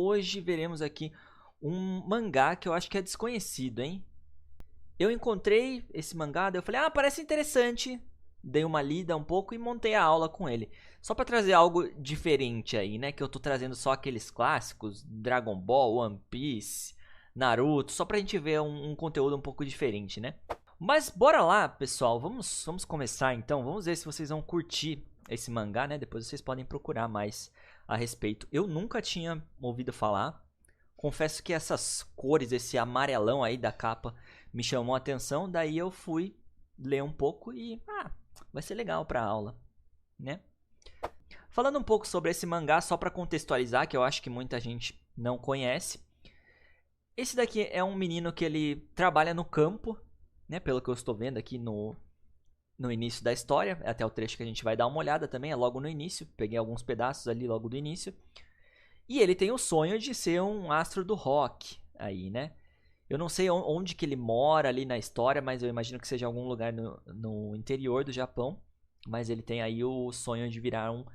hoje veremos aqui um mangá que eu acho que é desconhecido, hein? Eu encontrei esse mangá, daí eu falei, parece interessante. Dei uma lida um pouco e montei a aula com ele. Só pra trazer algo diferente aí, né? Que eu tô trazendo só aqueles clássicos, Dragon Ball, One Piece, Naruto, só pra gente ver um conteúdo um pouco diferente, né? Mas bora lá, pessoal, vamos começar então. Vamos ver se vocês vão curtir esse mangá, né? Depois vocês podem procurar mais a respeito. Eu nunca tinha ouvido falar. Confesso que essas cores, esse amarelão aí da capa me chamou a atenção. Daí eu fui ler um pouco e vai ser legal pra aula, né? Falando um pouco sobre esse mangá, só pra contextualizar, que eu acho que muita gente não conhece. Esse daqui é um menino que ele trabalha no campo, né? Pelo que eu estou vendo aqui no início da história. Até o trecho que a gente vai dar uma olhada também, é logo no início. Peguei alguns pedaços ali logo do início. E ele tem o sonho de ser um astro do rock aí, né? Eu não sei onde que ele mora ali na história, mas eu imagino que seja algum lugar no interior do Japão. Mas ele tem aí o sonho de virar um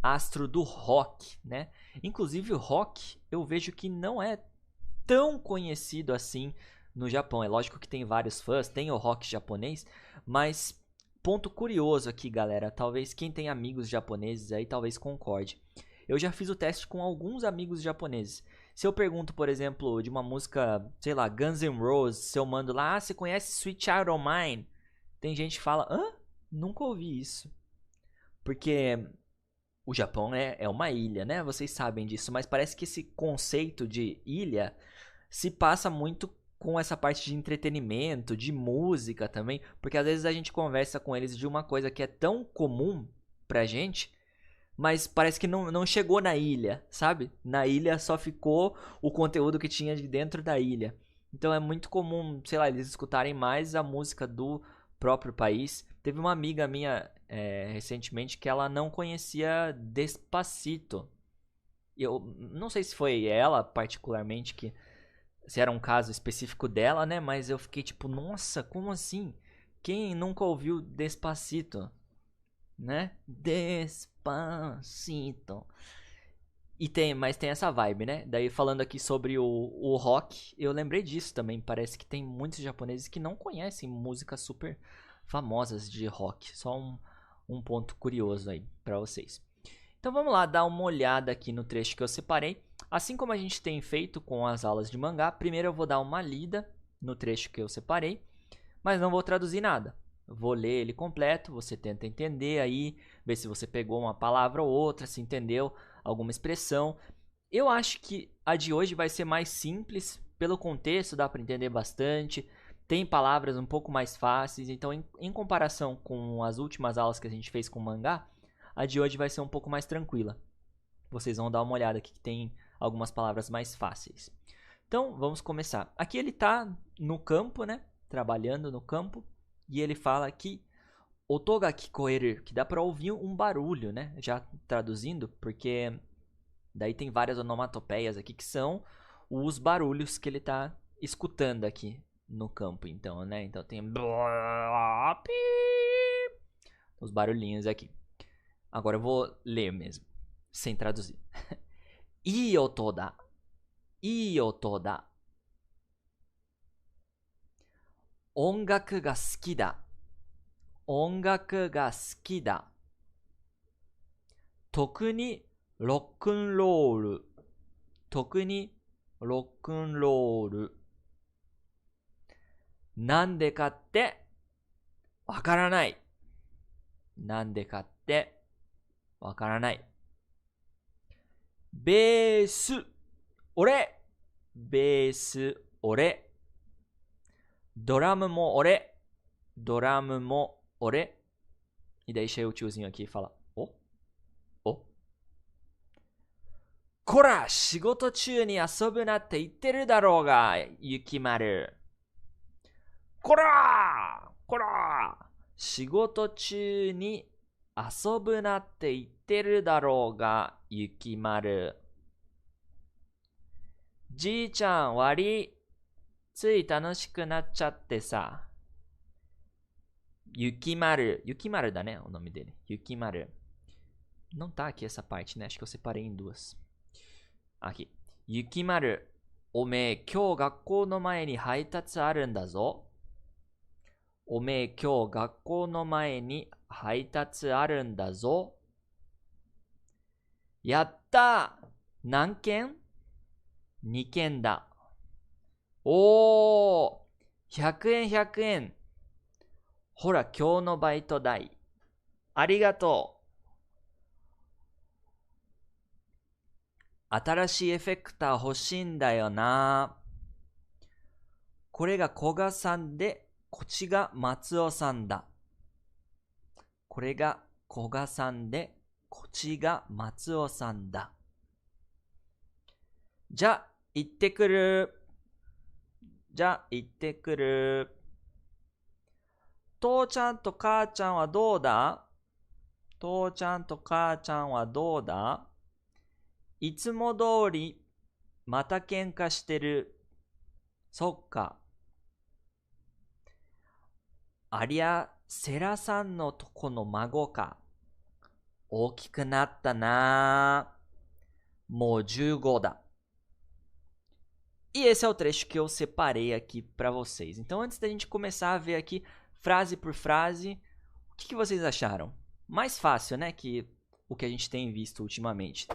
astro do rock, né? Inclusive o rock eu vejo que não é tão conhecido assim no Japão. É lógico que tem vários fãs, tem o rock japonês, mas ponto curioso aqui, galera. Talvez quem tem amigos japoneses aí talvez concorde. Eu já fiz o teste com alguns amigos japoneses. Se eu pergunto, por exemplo, de uma música, sei lá, Guns N' Roses, se eu mando lá, você conhece Sweet Child O' Mine? Tem gente que fala, nunca ouvi isso. Porque o Japão é uma ilha, né? Vocês sabem disso, mas parece que esse conceito de ilha se passa muito com essa parte de entretenimento, de música também, porque às vezes a gente conversa com eles de uma coisa que é tão comum pra gente, mas parece que não chegou na ilha, sabe? Na ilha só ficou o conteúdo que tinha de dentro da ilha. Então é muito comum, sei lá, eles escutarem mais a música do próprio país. Teve uma amiga minha recentemente que ela não conhecia Despacito. Eu não sei se foi ela particularmente que se era um caso específico dela, né? Mas eu fiquei tipo, nossa, como assim? Quem nunca ouviu Despacito, né? Despacito. Mas tem essa vibe, né? Daí falando aqui sobre o rock, eu lembrei disso também. Parece que tem muitos japoneses que não conhecem músicas super famosas de rock. Só um ponto curioso aí pra vocês. Então vamos lá dar uma olhada aqui no trecho que eu separei. Assim como a gente tem feito com as aulas de mangá, primeiro eu vou dar uma lida no trecho que eu separei, mas não vou traduzir nada. Vou ler ele completo, você tenta entender aí, ver se você pegou uma palavra ou outra, se entendeu alguma expressão. Eu acho que a de hoje vai ser mais simples, pelo contexto dá para entender bastante. Tem palavras um pouco mais fáceis, então em comparação com as últimas aulas que a gente fez com mangá, a de hoje vai ser um pouco mais tranquila. Vocês vão dar uma olhada aqui que tem algumas palavras mais fáceis. Então, vamos começar. Aqui ele está no campo, né? Trabalhando no campo. E ele fala que oto ga kikoeru, que dá para ouvir um barulho, né? Já traduzindo, porque daí tem várias onomatopeias aqui que são os barulhos que ele está escutando aqui no campo, então, né? Então tem os barulhinhos aqui. Agora eu vou ler mesmo, sem traduzir. Ioto da. Ioto da. Ongaku ga suki da. Ongaku ga suki da. Toku ni rock'n'roll. Toku ni rock'n'roll. なんでかってわからない。なんでかってわからない。ベース、俺。ベース、俺。ドラムも俺。ドラムも俺。E daí chega o tiozinho aqui e fala: Ô? Ô? こら仕事中に遊ぶなって言ってるだろうが、ゆきまる。こらこら仕事中に遊ぶなって言ってるだろうが、ゆきまる。じいちゃん悪い。つい楽しくなっちゃってさ。Yukimaru. Yukimaru dá, né? O nome dele. Yukimaru. Não tá aqui essa parte, né? Acho que eu separei em duas. Aqui. Yukimaru, おめえ今日学校の前に配達あるんだぞ。おめえ今日学校の前に配達あるんだぞ。やったー！何件？ 2 件だ。おー！ 100円100円。ほら今日のバイト代。ありがとう。新しいエフェクター欲しいんだよな。これが古賀さんで、こっちが松尾さんだ。これが古賀さんで、こっちが松尾さんだ。じゃ、行ってくる。じゃ、行ってくる。父ちゃんと母ちゃんはどうだ？父ちゃんと母ちゃんはどうだ？いつも通り、また喧嘩してる。そっか。ありゃ、セラさんのとこの孫か。大きくなったな。もう15だ. E esse é o trecho que eu separei aqui para vocês. Então, antes da gente começar a ver aqui frase por frase, o que vocês acharam? Mais fácil, né, que o que a gente tem visto ultimamente.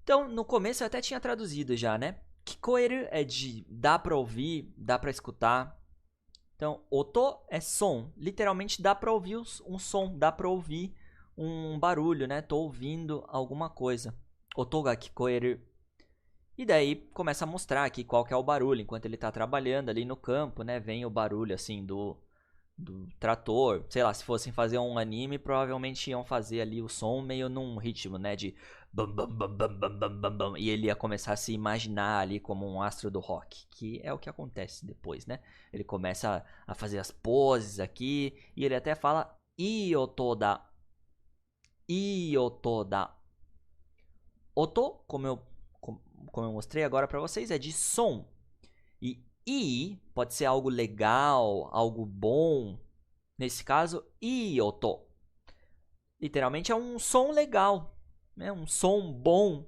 Então, no começo eu até tinha traduzido já, né? Kikoeru é de dá para ouvir, dá para escutar. Então, oto é som. Literalmente dá para ouvir um som, dá para ouvir um barulho, né? Tô ouvindo alguma coisa. Oto ga kikoeru. E daí começa a mostrar aqui qual que é o barulho enquanto ele está trabalhando ali no campo, né? Vem o barulho assim do trator. Sei lá, se fossem fazer um anime, provavelmente iam fazer ali o som meio num ritmo, né? De bam bam bam bam bam bam bam bam. E ele ia começar a se imaginar ali como um astro do rock, que é o que acontece depois, né? Ele começa a fazer as poses aqui e ele até fala iotoda. Iotoda. Oto, como eu mostrei agora para vocês, é de som. E pode ser algo legal, algo bom. Nesse caso, ioto. Literalmente é um som legal, né? Um som bom.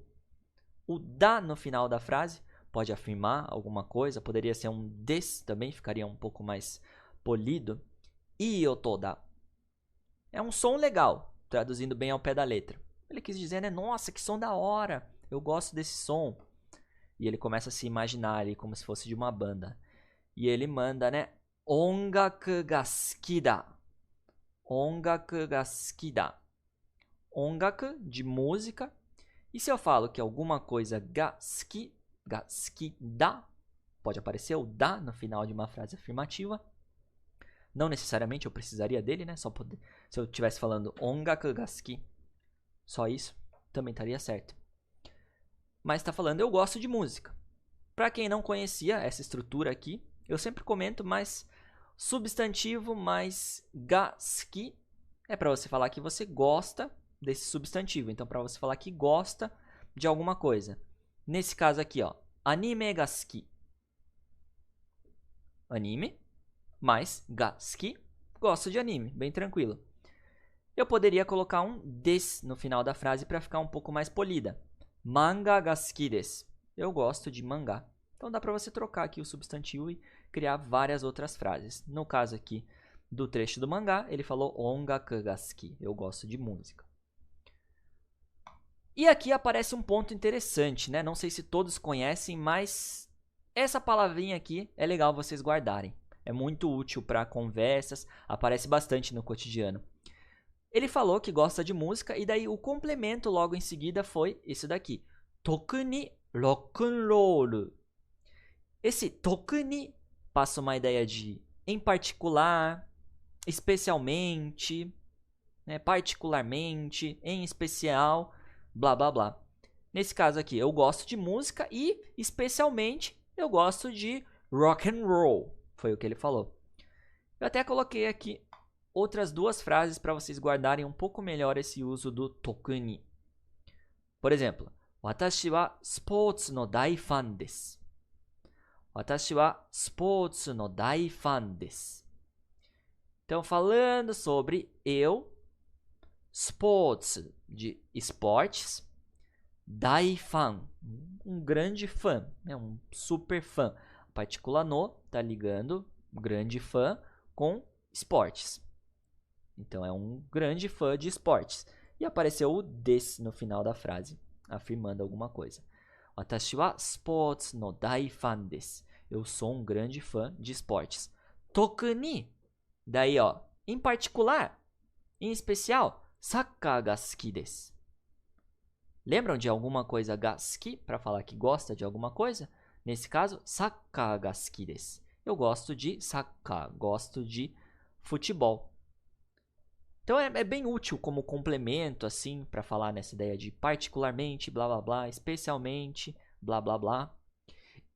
O da no final da frase pode afirmar alguma coisa. Poderia ser um des também, ficaria um pouco mais polido. Ioto da. É um som legal, traduzindo bem ao pé da letra. Ele quis dizer, né? Nossa, que som da hora. Eu gosto desse som. E ele começa a se imaginar ali como se fosse de uma banda. E ele manda, né? Ongaku ga suki da. Ongaku ga suki da. Ongaku, de música. E se eu falo que alguma coisa ga suki da, pode aparecer o da no final de uma frase afirmativa. Não necessariamente eu precisaria dele, né? Só poder, se eu estivesse falando ongaku ga suki, só isso, também estaria certo. Mas está falando eu gosto de música. Para quem não conhecia essa estrutura aqui, eu sempre comento, mas substantivo mais ga suki é para você falar que você gosta desse substantivo. Então, para você falar que gosta de alguma coisa. Nesse caso aqui, ó, anime ga suki. Anime mais ga suki, gosto de anime, bem tranquilo. Eu poderia colocar um des no final da frase para ficar um pouco mais polida. Manga ga suki desu. Eu gosto de mangá. Então dá para você trocar aqui o substantivo e criar várias outras frases. No caso aqui do trecho do mangá, ele falou ongaku ga suki. Eu gosto de música. E aqui aparece um ponto interessante, né? Não sei se todos conhecem, mas essa palavrinha aqui é legal vocês guardarem. É muito útil para conversas, aparece bastante no cotidiano. Ele falou que gosta de música e daí o complemento logo em seguida foi esse daqui. Tokuni rock'n'roll. Esse tokuni passa uma ideia de em particular, especialmente, né, particularmente, em especial, blá blá blá. Nesse caso aqui, eu gosto de música e especialmente eu gosto de rock and roll. Foi o que ele falou. Eu até coloquei aqui outras duas frases para vocês guardarem um pouco melhor esse uso do tokuni. Por exemplo, watashi wa sports no dai fan desu. Watashi wa sports no dai fan desu. Então, falando sobre eu, sports de esportes, dai fan, um grande fã, né? Um super fã. A partícula no tá ligando grande fã com esportes. Então é um grande fã de esportes. E apareceu o des no final da frase, afirmando alguma coisa. Watashi wa sports no dai fan desu. Eu sou um grande fã de esportes. Tokuni, daí ó, em particular, em especial, sakkar ga suki desu. Lembram de alguma coisa ga suki para falar que gosta de alguma coisa? Nesse caso, sakkar ga suki desu. Eu gosto de sakkar, gosto de futebol. Então é bem útil como complemento assim para falar nessa ideia de particularmente, blá blá blá, especialmente, blá blá blá.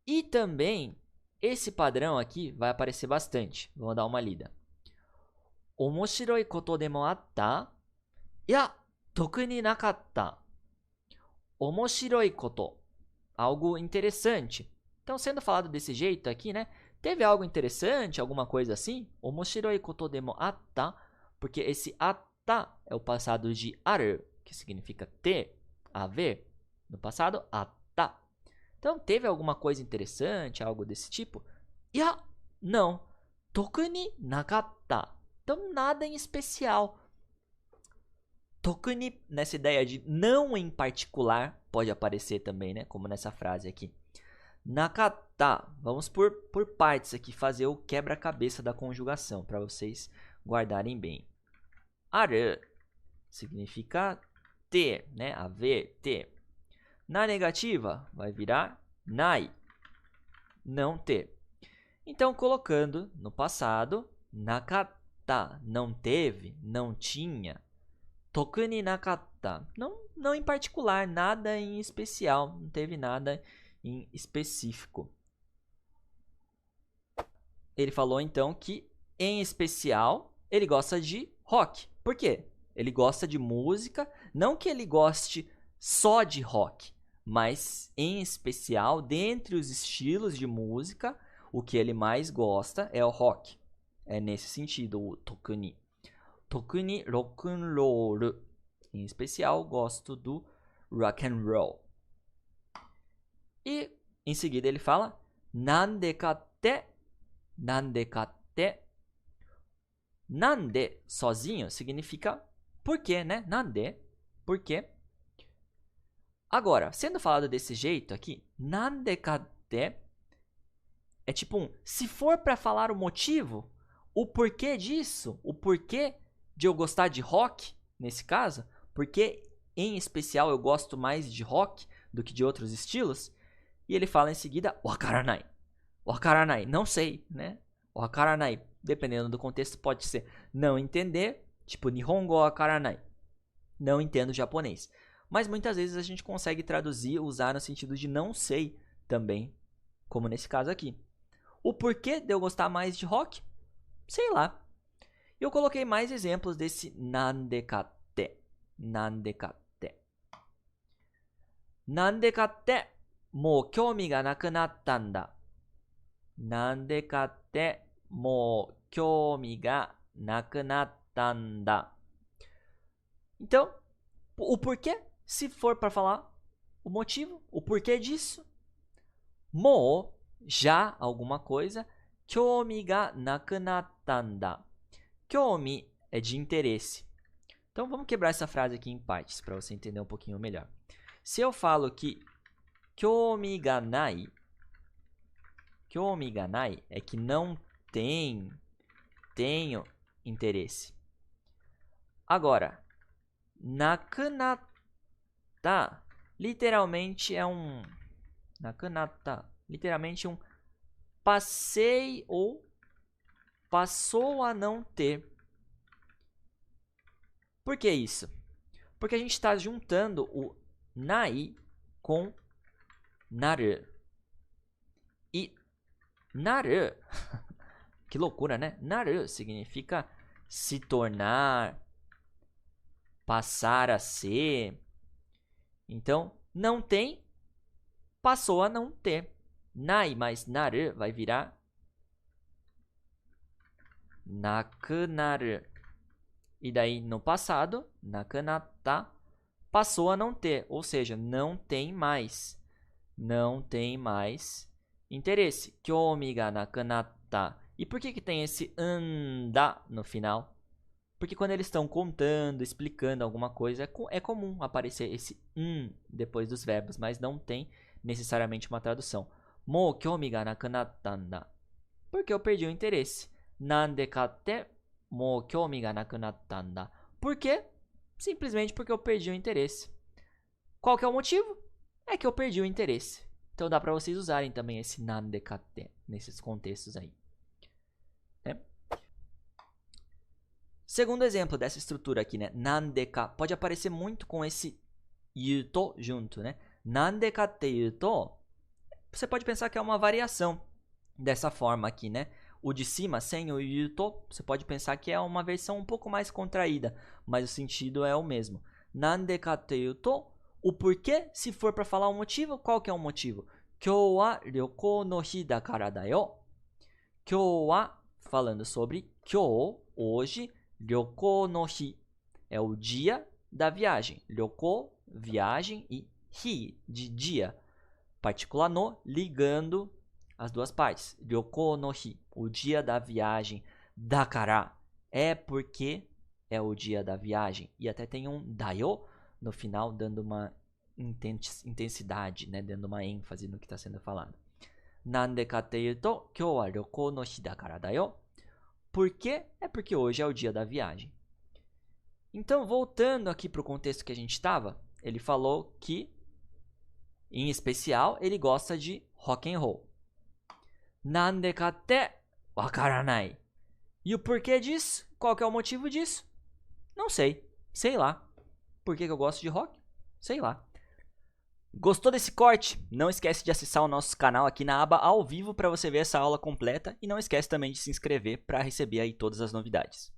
E também esse padrão aqui vai aparecer bastante. Vamos dar uma lida. Omoshiroi koto demo atta? Ya, toku ni nakatta. Omoshiroi koto, algo interessante. Então, sendo falado desse jeito aqui, né? Teve algo interessante, alguma coisa assim? Omoshiroi koto demo atta, porque esse atta é o passado de aru, que significa ter, haver. No passado, atta. Então, teve alguma coisa interessante, algo desse tipo? Ya, não. Toku ni nakatta. Então, nada em especial. Tokuni, nessa ideia de não em particular, pode aparecer também, né? Como nessa frase aqui. Nakata. Vamos por partes aqui, fazer o quebra-cabeça da conjugação, para vocês guardarem bem. Aru significa ter, né? Haver, ter. Na negativa, vai virar nai, não ter. Então, colocando no passado, nakata, não teve, não tinha. Tokuni nakatta. Não em particular, nada em especial. Não teve nada em específico. Ele falou então que, em especial, ele gosta de rock. Por quê? Ele gosta de música. Não que ele goste só de rock, mas em especial, dentre os estilos de música, o que ele mais gosta é o rock. É nesse sentido o tokuni. Tokuni rock'n'roll. Em especial, gosto do rock and roll. E em seguida ele fala nande katte, nande katte. Nande sozinho significa por quê, né? Nande, por quê? Agora, sendo falado desse jeito aqui, nande katte é tipo se for para falar o motivo, o porquê disso, o porquê de eu gostar de rock, nesse caso, porque em especial eu gosto mais de rock do que de outros estilos, e ele fala em seguida, wakaranai. Wakaranai, não sei, né? Wakaranai, dependendo do contexto, pode ser não entender, tipo Nihongo wakaranai, não entendo japonês. Mas muitas vezes a gente consegue traduzir, usar no sentido de não sei também, como nesse caso aqui. O porquê de eu gostar mais de rock? Sei lá. Eu coloquei mais exemplos desse nandekatte. Nandekatte. Nandekatte mou kyōmi ga nakunatta nda. Nandekatte mou kyōmi ga nakunatta nda. Então, o porquê, se for para falar o motivo, o porquê disso, mou, já alguma coisa, kyōmi ga nakunatta nda. Kyōmi é de interesse. Então vamos quebrar essa frase aqui em partes para você entender um pouquinho melhor. Se eu falo que kyōmi ga nai é que não tenho interesse. Agora, nakunatta literalmente é um passei ou passou a não ter. Por que isso? Porque a gente está juntando o nai com naru. E naru, que loucura, né? Naru significa se tornar, passar a ser. Então, não tem, passou a não ter. Nai mais naru vai virar nakunaru. E daí, no passado, nakunatta, passou a não ter, ou seja, não tem mais. Não tem mais interesse. Kyomi ga nakunatta. E por que tem esse anda no final? Porque quando eles estão contando, explicando alguma coisa, é comum aparecer esse depois dos verbos, mas não tem necessariamente uma tradução. Mou kyomi ga nakunatta nda. Porque eu perdi o interesse. Nande katte mou kyomi ga nakunatta nda. Por quê? Simplesmente porque eu perdi o interesse. Qual que é o motivo? É que eu perdi o interesse. Então dá para vocês usarem também esse nande katte nesses contextos aí. Né? Segundo exemplo dessa estrutura aqui, né? Nandeka pode aparecer muito com esse yuto junto, né? Nandeka te yuto, você pode pensar que é uma variação dessa forma aqui, né? O de cima, sem o yuto, você pode pensar que é uma versão um pouco mais contraída, mas o sentido é o mesmo. Nandeka te yuto, o porquê, se for para falar o motivo, qual que é o motivo? Kyou wa ryoko no hi dakara da yo. Kyou wa, falando sobre kyou, hoje, ryoko no hi é o dia da viagem. Ryoko, viagem, e hi, de dia. Partícula no, ligando as duas partes. Ryoko no hi, o dia da viagem. Dakara, é porque é o dia da viagem. E até tem um dayo no final, dando uma intensidade, né? Dando uma ênfase no que está sendo falado. Nande ka te yuto, kyou wa ryoko no hi dakara da yo. Por quê? É porque hoje é o dia da viagem. Então, voltando aqui para o contexto que a gente estava, ele falou que, em especial, ele gosta de rock and roll. Nande ka te wakaranai. E o porquê disso? Qual que é o motivo disso? Não sei. Sei lá. Por que eu gosto de rock? Sei lá. Gostou desse corte? Não esquece de acessar o nosso canal aqui na aba ao vivo para você ver essa aula completa e não esquece também de se inscrever para receber aí todas as novidades.